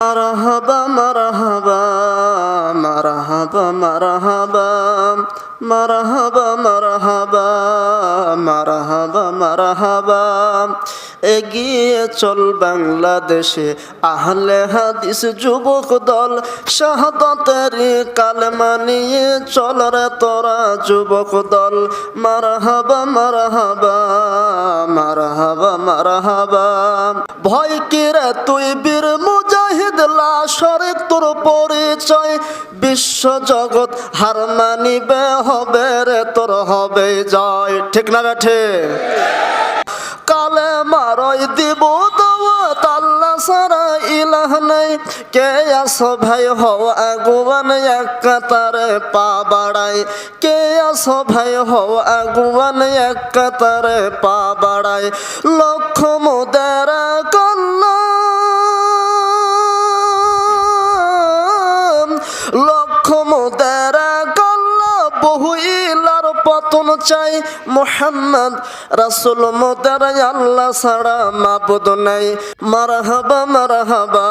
মারহাবা মারহাবা মারহাবা মারহাবা মারহাবা মারহাবা মারহাবা মারহাবা। এগিয়ে চল বাংলাদেশে আহলে হাদিস যুবক দল, শাহাদাতের কালেমা নিয়ে চল রে তোরা যুবক দল। মারহাবা মারহাবা মারহাবা মারহাবা। ভয় কি রে তুই বীর মুজাহিদ, লাশরে তোর পরিচয় বিশ্ব জগৎ হার মানিবে, হবে রে তোর হবে জয়। ঠিক না বেঠে? কালেমারই দিব দাওয়াত, আল্লাহ ছাড়া ইলাহ নাই। কে আছো ভাই হও আগুয়ান, এক কাতারে পা বাড়াই। কে আছো ভাই হও আগুয়ান, এক কাতারে পা বাড়াই। লক্ষ মুদেরা কন্যা, লক্ষ মুদেরা কন্যা, বহু ইলার পতন চাই। মুহাম্মদ রাসূল মোদের আল্লাহ ছাড়া মাবুদ নাই। মারহাবা মারহাবা।